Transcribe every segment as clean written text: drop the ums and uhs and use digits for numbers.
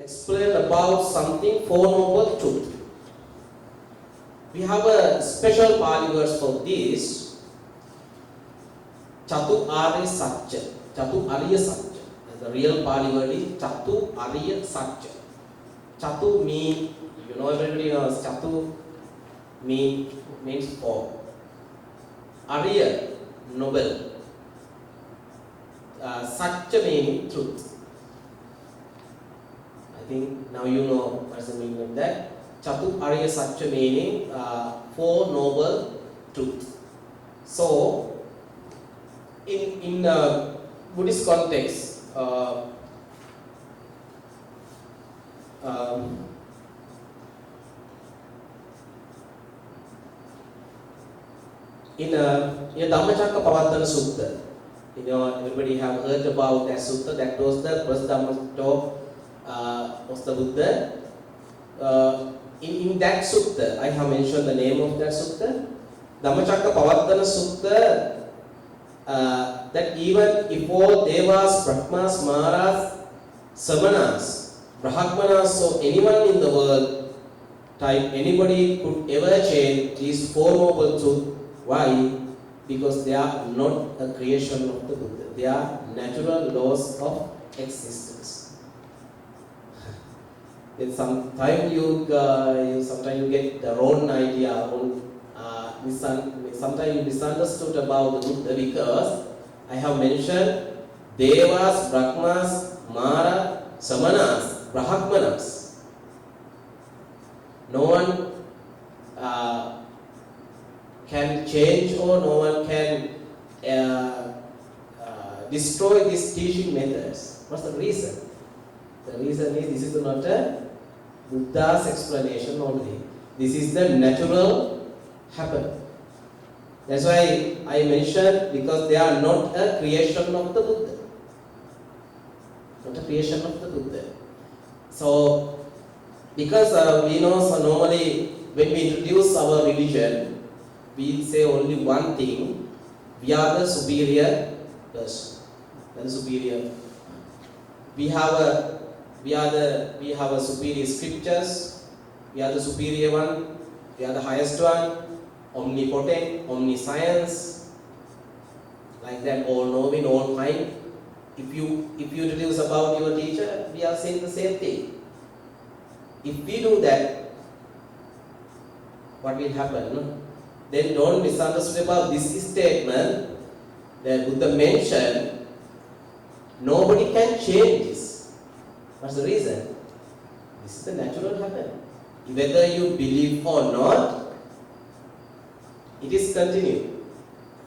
Explain about something Four Noble Truth. We have a special Pali words for this. Chatu Arya Satya. Chatu Arya Satya. The real Pali word is Chatu Arya Satya. Chatu means, you know, everybody knows Chatu means four. Arya, noble. Satya meaning truth. I think now you know what's the meaning of that. Chatu Arya Satya meaning Four Noble Truth. So, in Buddhist context, in Dhamma Sutta, you know, everybody have heard about that sutta. That was the first Dhamma talk of the Buddha. In that sutta, I have mentioned the name of that sutta. Dhammacakkappavattana Sutta, that even if all devas, brahmas, maras, samanas, brahmanas, so anyone in the world, anybody could ever change these Four Noble Truths. Why? Because they are not a creation of the Buddha. They are natural laws of existence. Then sometimes you get the wrong idea, sometimes you misunderstood about the Buddha, because I have mentioned devas, brahmas, mara, samanas, brahmanas. No one can change, or no one can destroy these teaching methods. What's the reason? The reason is this is not a Buddha's explanation only. This is the natural happen. That's why I mentioned, because they are not a creation of the Buddha. Not a creation of the Buddha. So, because we know, so normally when we introduce our religion, we say only one thing: we are the superior person. The superior. We have a superior scriptures. We are the superior one. We are the highest one. Omnipotent, omniscience, like that, all knowing, all mind. If you introduce about your teacher, we are saying the same thing. If we do that, what will happen? No? Then don't misunderstand about this statement that Buddha mentioned. Nobody can change this. What's the reason? This is the natural happen. Whether you believe or not, it is continued.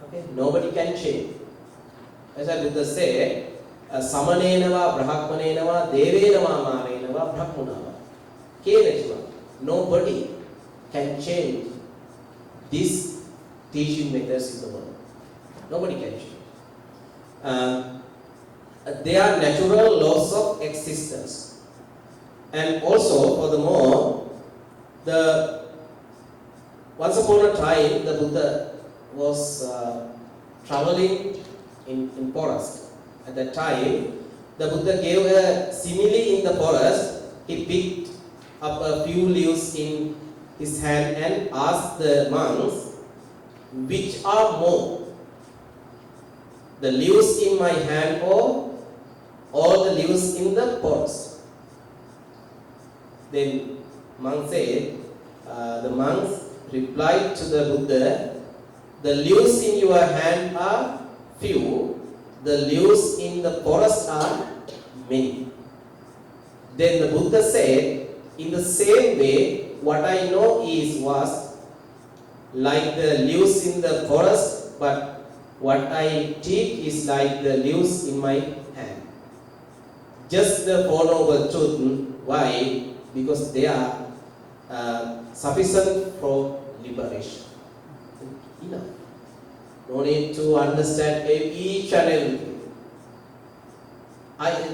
Okay? Nobody can change. As I Buddha said, Samanenava, Brahmanenava, Devenava, Marenava, Brahmanava. Kenachva. Nobody can change these teaching methods in the world. Nobody can change. They are natural laws of existence. And also, furthermore, once upon a time, the Buddha was traveling in forest. At that time, the Buddha gave a simile in the forest. He picked up a few leaves in his hand and asked the monks, which are more, the leaves in my hand or all the leaves in the forest? Then the monks replied to the Buddha, the leaves in your hand are few, the leaves in the forest are many. Then the Buddha said, in the same way, what I know was like the leaves in the forest, but what I teach is like the leaves in my hand. just the Four Noble Truths. Why? Because they are sufficient for liberation. Enough. No need to understand each and everything.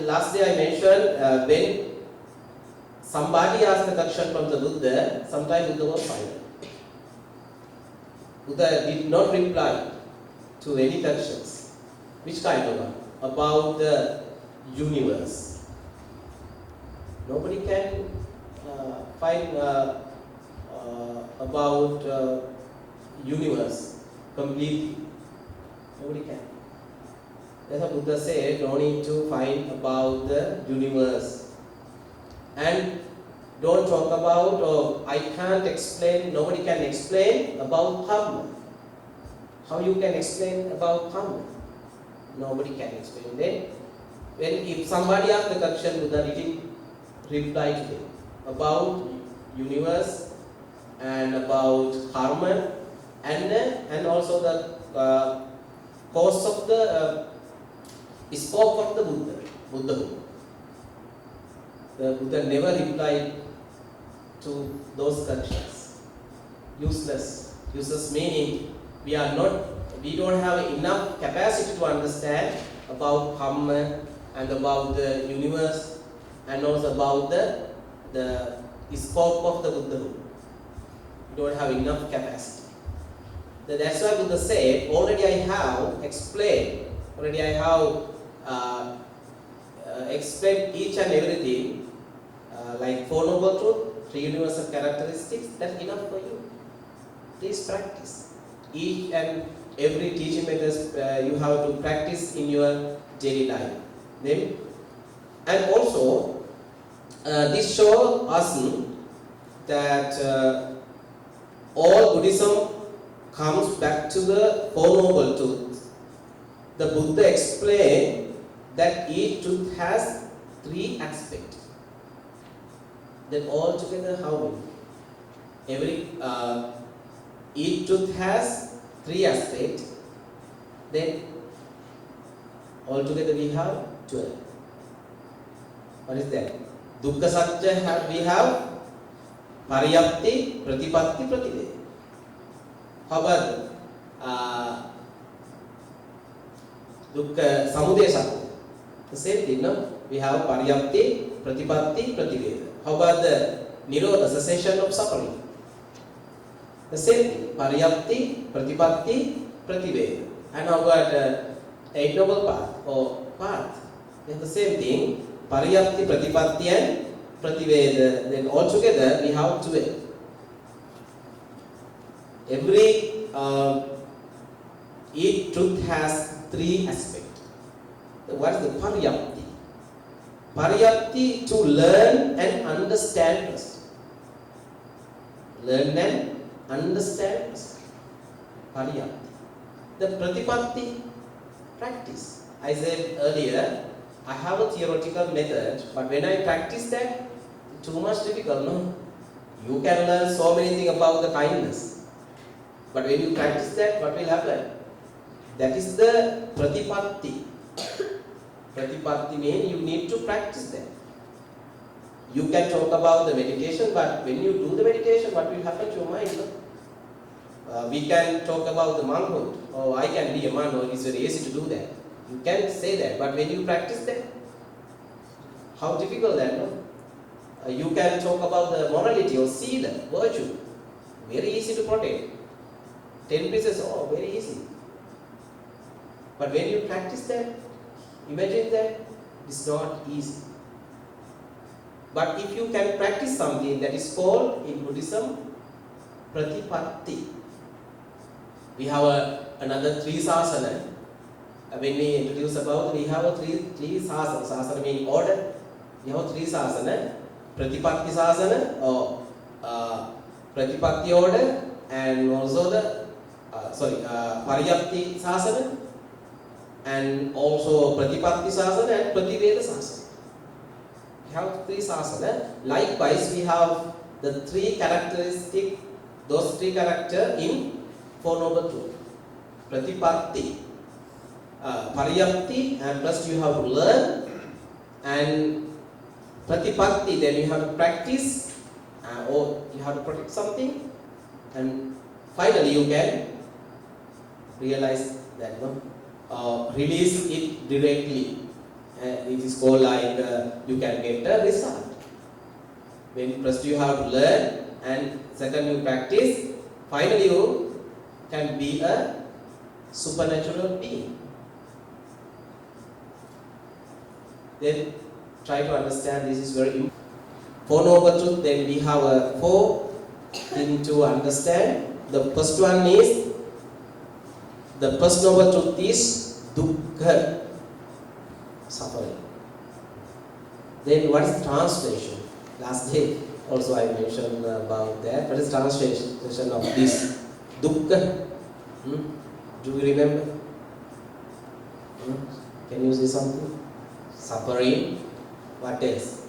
Last day I mentioned when somebody asked the question from the Buddha, sometimes Buddha was silent. Buddha did not reply to any questions. Which kind of one? About the universe. Nobody can find about universe completely. Nobody can. That's what Buddha said, no need to find about the universe. And don't talk about, or I can't explain, nobody can explain about Dhamma. How you can explain about Dhamma? Nobody can explain that. If somebody asked the question, Buddha didn't reply to them about universe and about karma and also the cause of the scope of the Buddhahood. The Buddha never replied to those questions. Useless meaning we don't have enough capacity to understand about Dhamma and about the universe and also about the scope of the Buddhahood. We don't have enough capacity. That's why Buddha said, already I have explained each and everything, like Four Noble Truths, 3 universal characteristics, that's enough for you. Please practice. Each and every teaching methods you have to practice in your daily life. Then, and also, this shows us that all Buddhism comes back to the Four Noble Truths. The Buddha explained that each truth has 3 aspects. Then altogether how many? Each truth has 3 aspects. Then altogether we have 12. What is that? Dukkha Satya we have Pariyapti, Pratipatti, Prativeda. How about Dukkha Samudaya Satya? The same thing, no? We have Pariyapti, Pratipatti, Prativeda. How about the Nirodha, cessation of suffering? The same thing, Pariyapti, Pratipatti, Prativeda. And how about Eight Noble Path or Path? They have the same thing, Pariyapti, Pratipatti and Prativeda. Then altogether we have 12. Each truth has 3 aspects. What is the Pariyapti? Pariyapti, to learn and understand first. Learn and understand first. Pariyapti. The Pratipatti, practice. I said earlier, I have a theoretical method, but when I practice that, too much difficult, no? You can learn so many things about the kindness. But when you practice that, what will happen? That is the Pratipatti. Pratipatti means you need to practice that. You can talk about the meditation, but when you do the meditation, what will happen to your mind? No? We can talk about the monkhood. Oh, I can be a monk, or it's very easy to do that. You can say that, but when you practice that, how difficult that, no? You can talk about the morality or sila, virtue. Very easy to protect. 10 pieces, oh, very easy. But when you practice that, imagine that it's not easy. But if you can practice something that is called in Buddhism Pratipatti. We have another 3 sasana. When we introduce about, we have 3 sasana. Sasana meaning order. We have 3 sasana. Pratipatti sasana or Pratipatti order, and also the Pariyapti sasana, and also Pratipatti sasana and Prativeda sasana. We have 3 sasana. Likewise, we have the 3 characteristics, those 3 characters in Four Noble Truths. Pratipatti, Pariyapti, and plus you have to learn, And pratipatti, then you have to practice or you have to protect something, and finally you can realize that, release it directly. It is called like you can get a result. When first you have to learn, and second you practice, finally you can be a supernatural being. Then try to understand, this is very important. Four Noble Truth, then we have four things to understand. The first one is, the first Noble Truth is dukkha, suffering. Then what is translation? Last day also I mentioned about that. What is translation of this dukkha? Do you remember? Can you say something? Suffering. What else?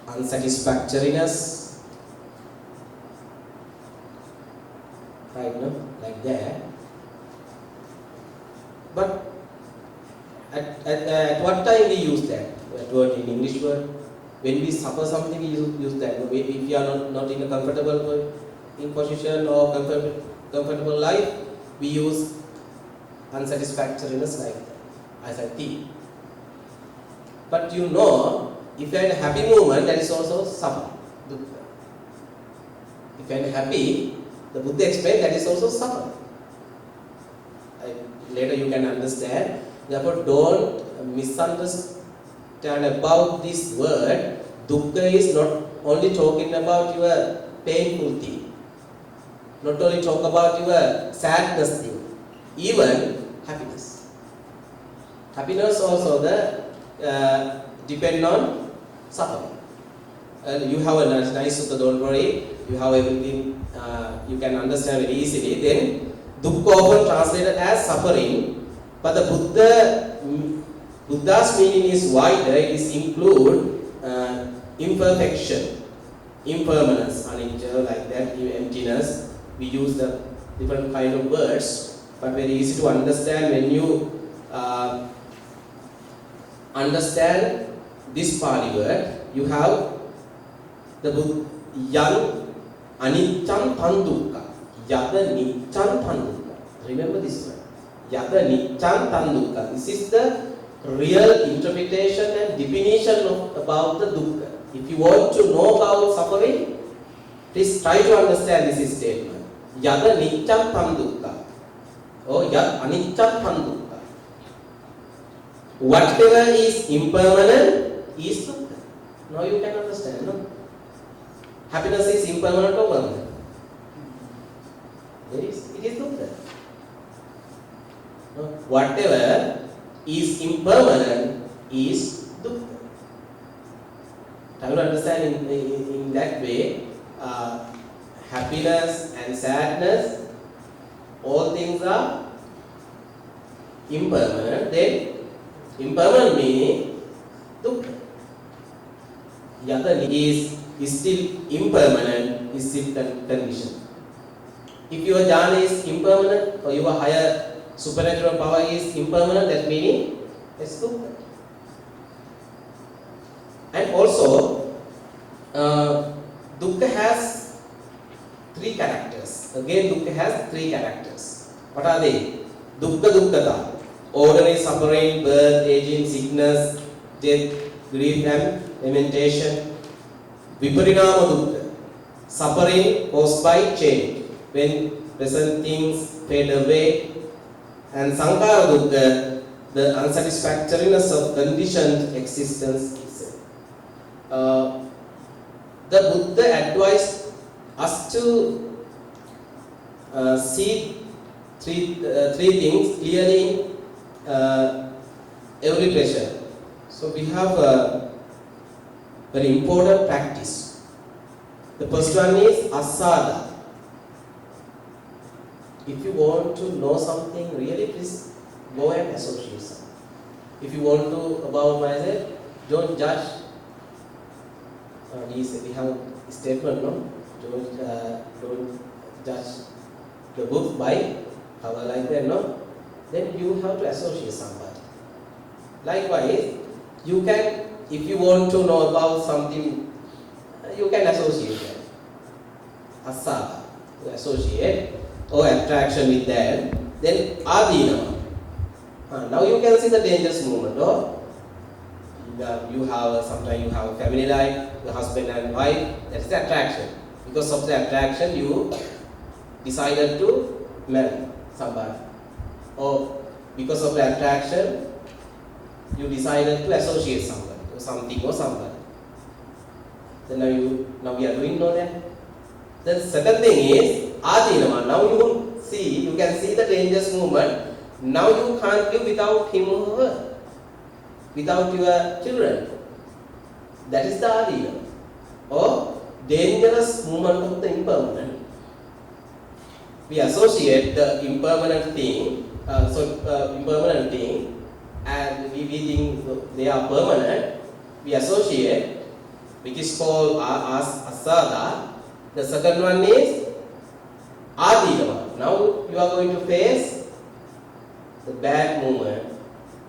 Unsatisfactoriness. Right, no? Like that. But at what time we use that word in English word? When we suffer something, we use that. If we are not in a comfortable position or comfortable life, we use unsatisfactoriness like that, as a theme. But if you are in a happy moment, that is also suffering. If you are happy, the Buddha explained, that is also suffering. Later you can understand. Therefore, don't misunderstand about this word. Dukkha is not only talking about your painful thing, not only talk about your sadness thing, even happiness. Happiness also depend on suffering. You have a nice sutta, don't worry. You have everything, you can understand very easily. Then dukkha often translated as suffering, but the Buddha's meaning is wider. It is include imperfection, impermanence, anicca, like that, emptiness. We use the different kind of words, but very easy to understand when you understand this Pali word. You have the yang aniccan tandukkha, yada niccan tandukkha. Remember this word, yada niccan tandukkha. This is the real interpretation and definition about the dukkha. If you want to know about suffering, please try to understand this statement. Yada niccan tandukkha, or yad aniccan tandukkha. Whatever is impermanent is dukkha. Now you can understand, no? Happiness is impermanent or permanent? It is dukkha. No? Whatever is impermanent is dukkha. Try to understand in that way. Happiness and sadness, all things are impermanent. Then impermanent meaning dukkha. Yada is still impermanent, is still condition. If your jhana is impermanent, or your higher supernatural power is impermanent, that meaning it's dukkha. And also, dukkha has three characters. Again, dukkha has three characters. What are they? Dukkha dukkhata, ordinary suffering, birth, aging, sickness, death, grief and lamentation. Viparinama dukkha, suffering caused by change, when present things fade away. And sankhara dukkha, the unsatisfactoriness of conditioned existence itself. The Buddha advised us to see three things clearly in every pleasure. So we have a very important practice. The first one is asada. If you want to know something really, please go and associate something. If you want to about myself, don't judge. We have a statement, no? Don't judge the book by cover like that, no? Then you have to associate somebody. Likewise, You can, if you want to know about something, you can associate that. Asada, to associate or attraction with that. Then adinama. Now you can see the dangerous movement. Or you have, sometimes you have a family life, the husband and wife, that is the attraction. Because of the attraction, you decided to marry somebody. Or because of the attraction, you decided to associate somebody, or something or somebody. Then now we are doing no that. The second thing is adinama. Now you can see the dangerous movement. Now you can't live without him or her, without your children. That is the adinama, or dangerous movement of the impermanent. We associate the impermanent thing, and we think they are permanent. We associate, which is called as asada. The second one is adinama. Now you are going to face the bad movement.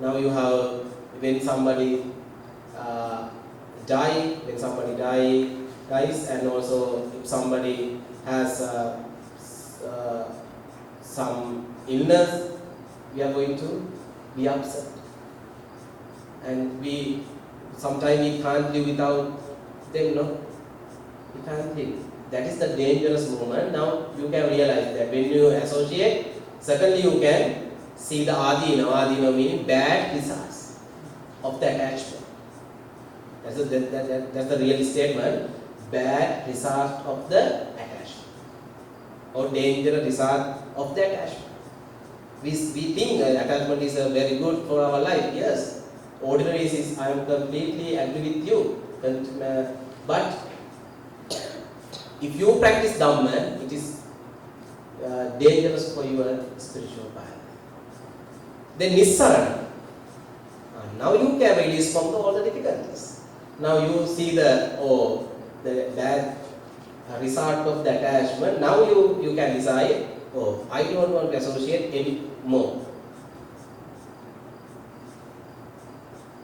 Now you have, when somebody dies, and also if somebody has some illness, we are going to be upset. And sometimes we can't live without them, no? We can't live. That is the dangerous moment. Now you can realize that when you associate, secondly you can see the adinama. Adinama meaning bad results of the attachment. That's the real statement. Bad result of the attachment, or dangerous result of the attachment. We think attachment is very good for our life. Yes, ordinary is, I am completely agree with you. But if you practice Dhamma, it is dangerous for your spiritual path. Then Nissarana. Now you can release from all the difficulties. Now you see the bad result of the attachment. Now you can decide, I don't want to associate any more.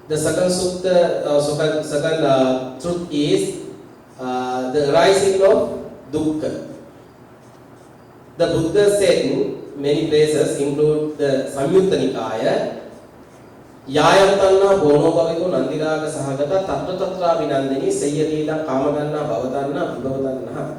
The second truth is the arising of dukkha. The Buddha said in many places, include the Samyutta Nikaya, Yayatanna Bono Bhaviko Nandiraga Sahagata Tatra Tatra Vinandini Sayyadida Kamaganna Bhavatanna Vibhavatanna.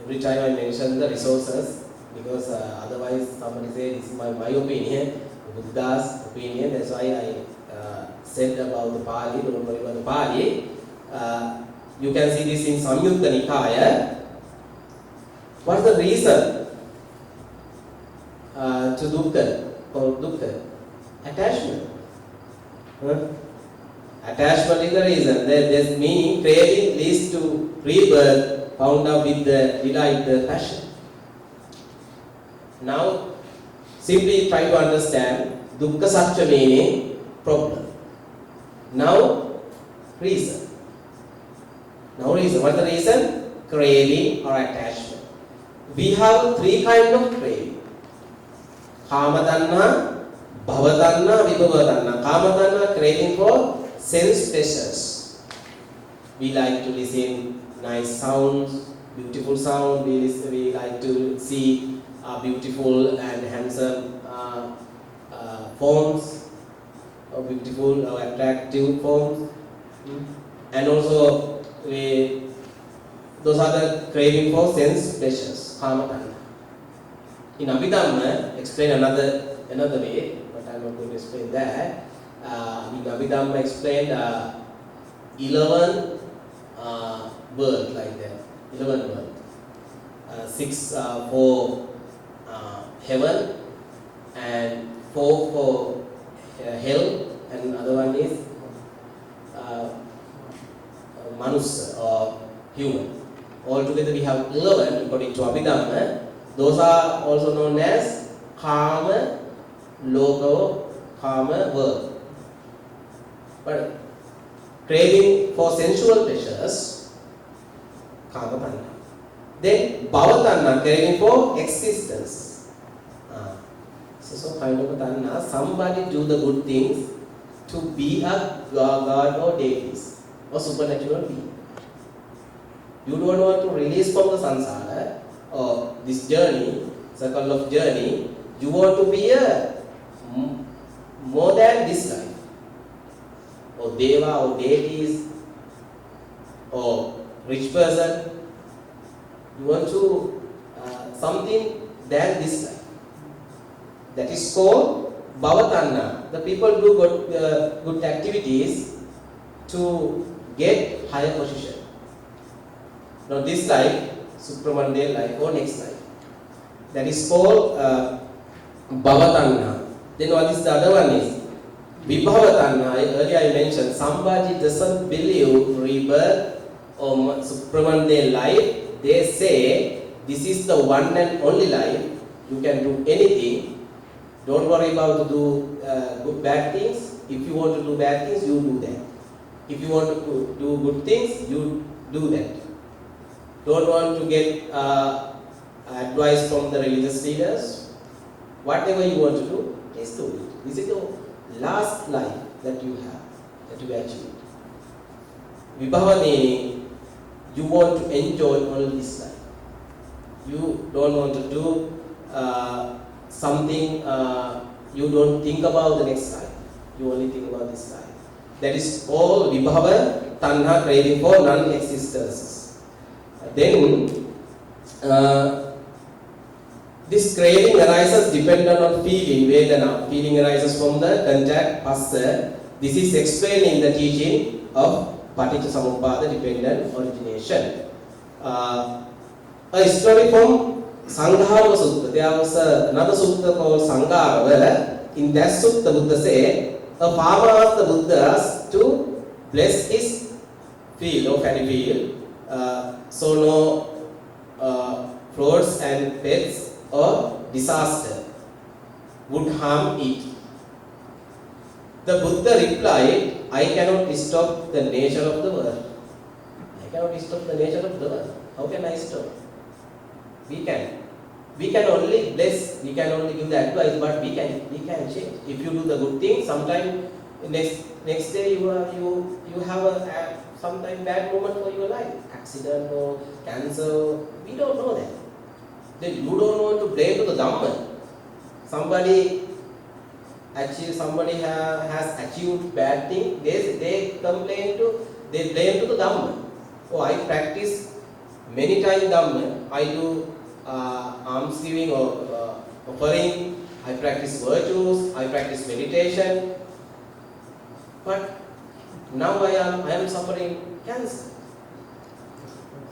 Every time I mention the resources, because otherwise somebody says this is my opinion, Buddha's opinion. That's why I said about the Pali. Don't worry about the Pali. You can see this in Samyutta Nikaya. What's the reason to dukkha, or dukkha? Attachment. Attachment is the reason. There's meaning, craving leads to rebirth, found out with the delight, the passion. Now, simply try to understand dukkha satya meaning problem. Now, reason. What's the reason? Craving or attachment. We have three kinds of craving. Kama tanha, bhava tanha, vibhava tanha. Kama tanha, craving for sense pleasures. We like to listen nice sounds, beautiful sound. We like to see beautiful and handsome forms, or beautiful or attractive forms. And also those are the craving for sense pleasures, kama tanha. In Abhidhamma, explain another way, but I am not going to explain that. In Abhidhamma explained 11 words like that. 11 words. 6 for heaven, and 4 for hell, and another one is manusa, or human. Altogether we have 11 according to Abhidhamma. Those are also known as kama, loka, kama, world. But craving for sensual pleasures, kama tanha. Then bhava tanha, craving for existence. So kind of a tanha, somebody do the good things to be a god or deities or supernatural being. You don't want to release from the samsara or this journey, circle of journey. You want to be a more than this life, or deva or deities or rich person. You want to something than this life. That is called bhavatanna. The people do good activities to get higher position. Not this life, supramundane life or next life. That is called bhavatanna. Then what is the other one is vibhavatanna. Earlier I mentioned somebody doesn't believe rebirth or supramundane life. They say this is the one and only life. You can do anything. Don't worry about to do bad things. If you want to do bad things, you do that. If you want to do good things, you do that. Don't want to get advice from the religious leaders. Whatever you want to do, please do it. This is the last life that you have, that you achieved. Vibhava meaning you want to enjoy only this life. You don't want to do something, you don't think about the next life. You only think about this life. That is all vibhava, tanha, craving for non-existence. Then, this craving arises dependent on feeling, vedana. Feeling arises from the contact, phassa. This is explained in the teaching of Paticca dependent origination. A story from Sanghara Sutta. There was another sutta called Sanghara where in that sutta Buddha said, a farmer asked the Buddhas to bless his field or paddy field, so no floods and pests or disaster would harm it. The Buddha replied, I cannot stop the nature of the world. I cannot stop the nature of the world. How can I stop? We can. We can only bless, we can only give the advice, but we can change. If you do the good thing, sometime next day you have a sometime bad moment for your life, accident or cancer. We don't know that. Then you don't want to blame to the Dhamma. Somebody has achieved bad thing. They blame to the Dhamma. Oh, I practice many times Dhamma. I do alms giving or offering. I practice virtues. I practice meditation. But now I am suffering cancer.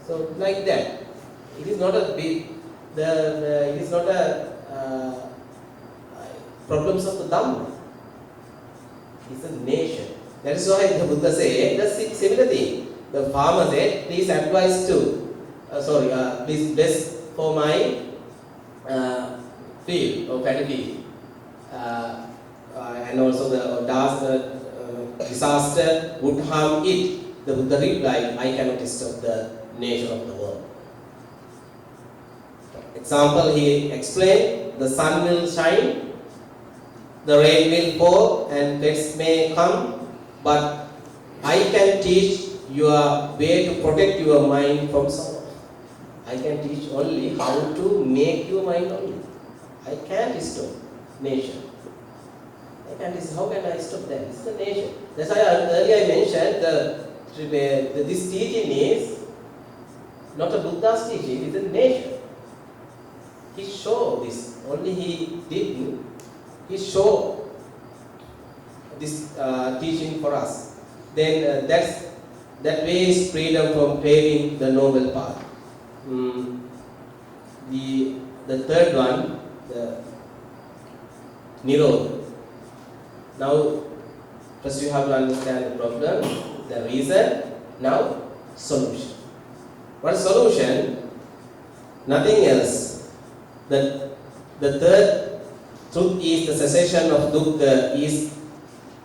So like that, it is not a big. It is not a problems of the Dhamma. It's a nature. That is why the Buddha said the similar thing. The farmer said, please advise to, please bless for my field or paddy field. And also the disaster would harm it. The Buddha replied, I cannot stop the nature of the world. Example, he explained, the sun will shine, the rain will fall, and pests may come, but I can teach your way to protect your mind from sorrow. I can teach only how to make your mind only. I can't stop nature. How can I stop that? It's the nature. That's why earlier I mentioned this teaching is not a Buddha's teaching, it's a nature. He showed this, only he didn't. He showed this teaching for us. Then that way is freedom from craving the noble path. The third one, the Nirodha. Now, first you have to understand the problem, the reason, now solution. What is solution? Nothing else. The third truth is the cessation of dukkha is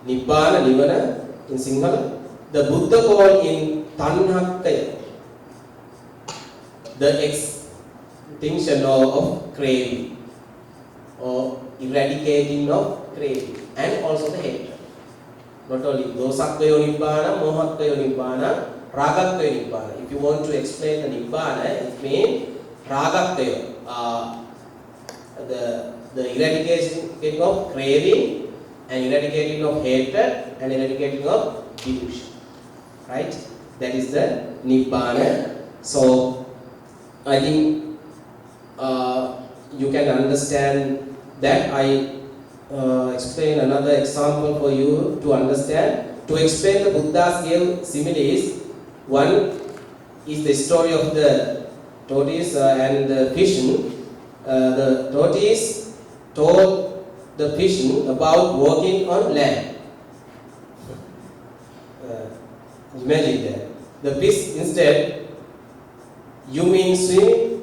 Nibbana, Nivana in Sinhala. The Buddha called in Tanhakkaya, the extinction of craving or eradicating of craving and also the hatred. Not only dosakkayo nibbana, mohakkayo nibbana, ragakkayo nibbana. If you want to explain the nibbana, it means ragakkayo, the eradication of craving and eradicating of hatred and eradicating of delusion. Right? That is the nibbana. So I think you can understand that. I explain another example for you to understand. To explain the Buddha's gave similes. One is the story of the tortoise and the pigeon. The tortoise told the pigeon about walking on land. Imagine that. The fish instead, you mean swimming?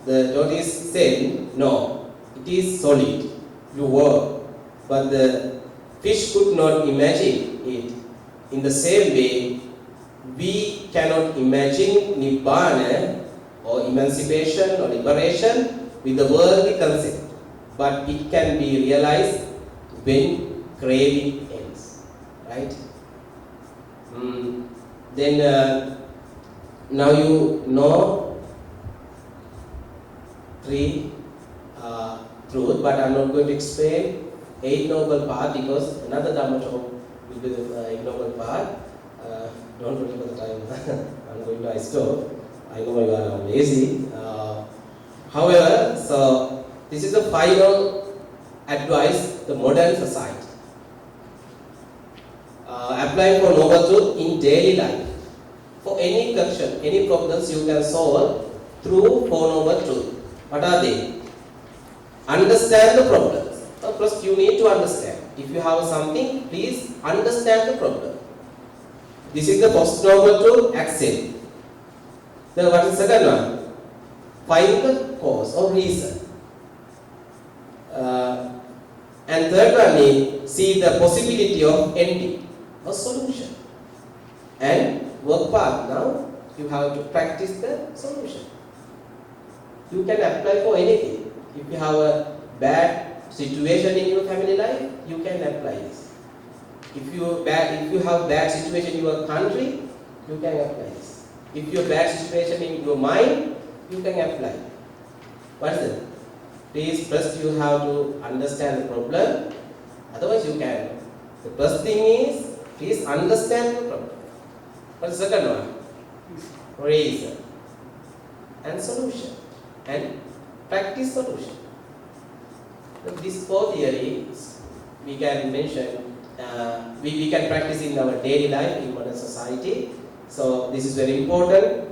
The tortoise said, no, it is solid. You walk. But the fish could not imagine it. In the same way, we cannot imagine Nibbana or emancipation or liberation with the worldly concept. But it can be realized when craving ends. Right? Then now you know 3 truth, but I'm not going to explain 8 noble paths because another Dhamma talk will be the 8 noble path. Don't remember the time. I'm going to stop. I know you are lazy. However, so this is the final advice the modern society. Apply for noble truth in daily life. For any question, any problems you can solve through 4 noble truth. What are they? Understand the problems. First you need to understand. If you have something, please understand the problem. This is the first noble truth, accept. Then what is the second one? Find the cause or reason. And third one is see the possibility of ending or solution. And work path. Now you have to practice the solution. You can apply for anything. If you have a bad situation in your family life, you can apply this. If you have bad situation in your country, you can apply this. If you have bad situation in your mind, you can apply. What is it? Please, first you have to understand the problem. Otherwise you can. The first thing is, please understand the problem. What's the second one? Reason and solution. And practice solution. These 4 theories we can mention, we can practice in our daily life in modern society. So this is very important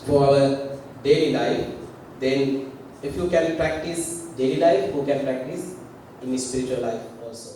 for our daily life. Then if you can practice daily life, you can practice in spiritual life also.